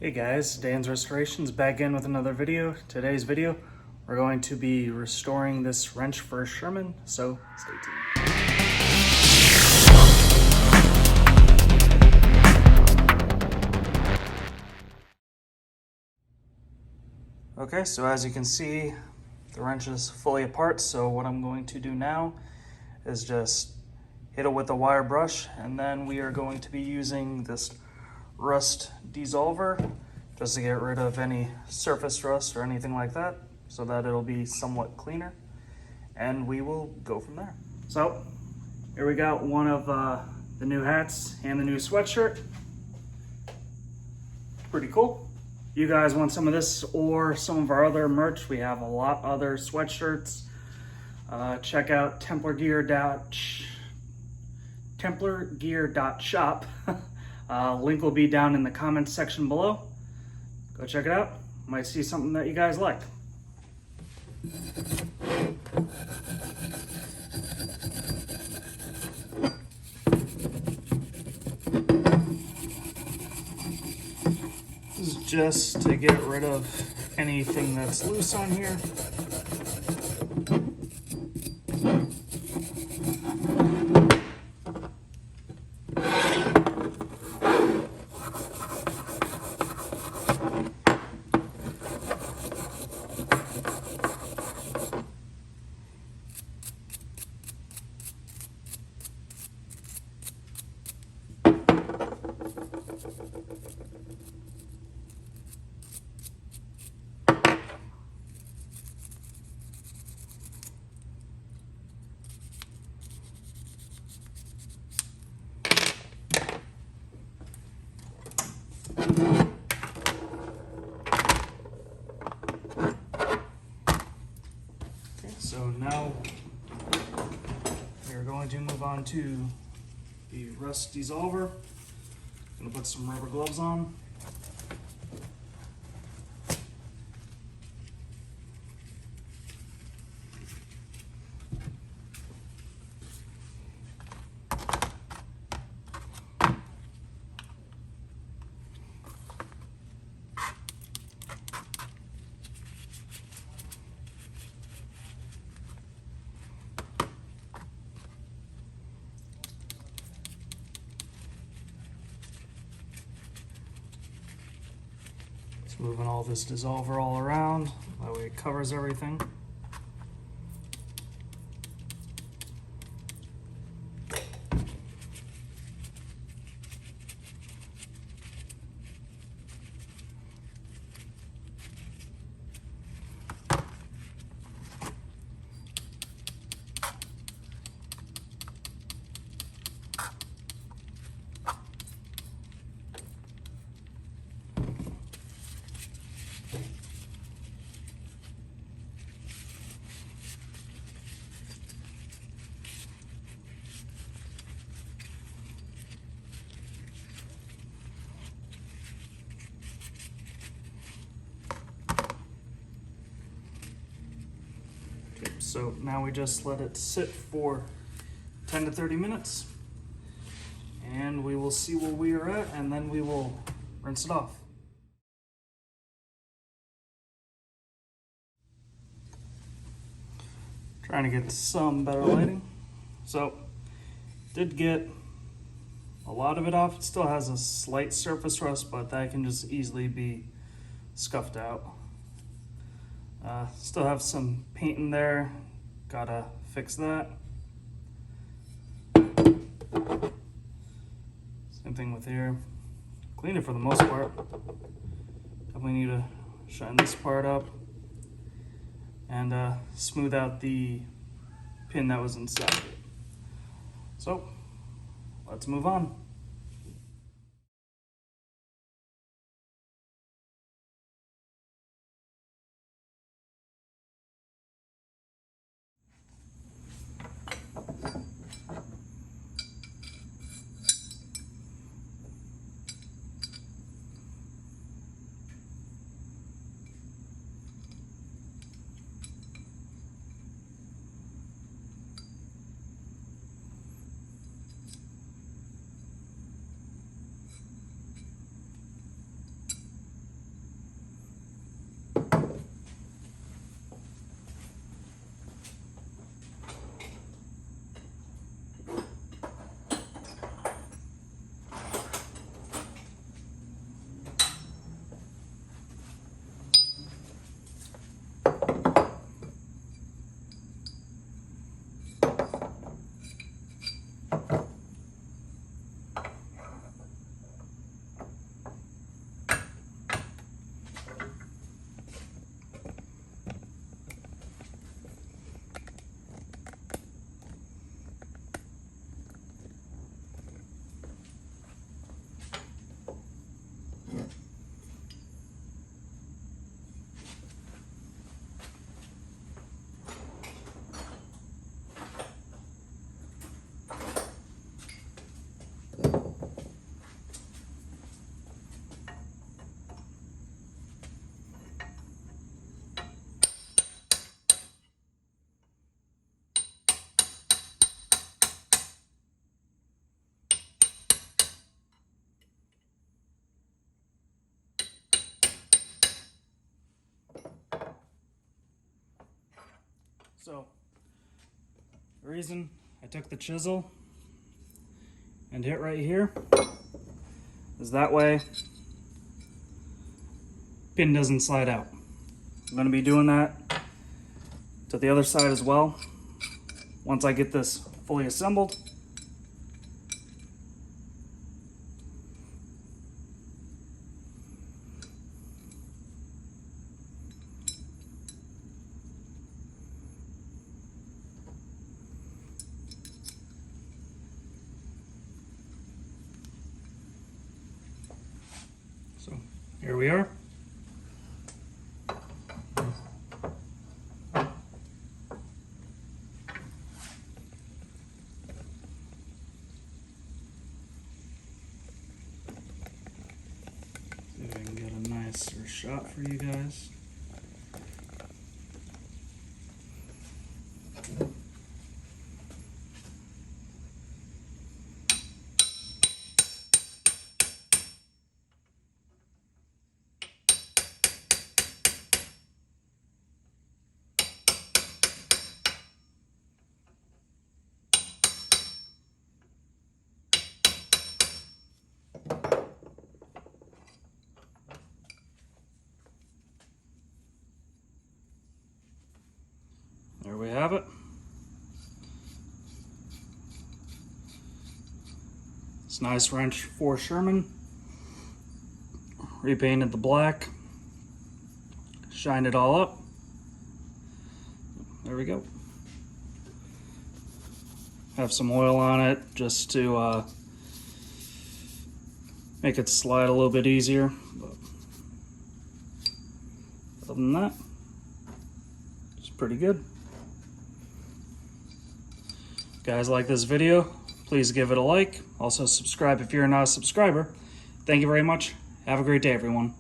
Hey guys, Dan's Restorations back in with another video. Today's video, we're going to be restoring this wrench for Sherman, so stay tuned. Okay, so as you can see, the wrench is fully apart, so what I'm going to do now is just hit it with a wire brush, and then we are going to be using this rust dissolver just to get rid of any surface rust or anything like that, so that it'll be somewhat cleaner, and we will go from there. So here we got one of the new hats and the new sweatshirt. Pretty cool. You guys want some of this or some of our other merch? We have a lot other sweatshirts. Check out templargear.shop. Link will be down in the comments section below. Go check it out. Might see something that you guys like. This is just to get rid of anything that's loose on here. So now we're going to move on to the rust dissolver. I'm gonna put some rubber gloves on. Just moving all this dissolver all around, that way it covers everything. So now we just let it sit for 10 to 30 minutes and we will see where we are at, and then we will rinse it off. Trying to get some better lighting. So did get a lot of it off. It still has a slight surface rust, but that can just easily be scuffed out. Still have some paint in there, gotta fix that. Same thing with here. Clean it for the most part. Definitely need to shine this part up and smooth out the pin that was inside. So let's move on. So the reason I took the chisel and hit right here is that way pin doesn't slide out. I'm going to be doing that to the other side as well once I get this fully assembled. So here we are. See if I can get a nicer shot for you guys. There we have it. It's a nice wrench for Sherman. Repainted the black. Shined it all up. There we go. Have some oil on it just to make it slide a little bit easier. But other than that, it's pretty good. If you guys like this video, please give it a like. Also subscribe if you're not a subscriber. Thank you very much. Have a great day, everyone.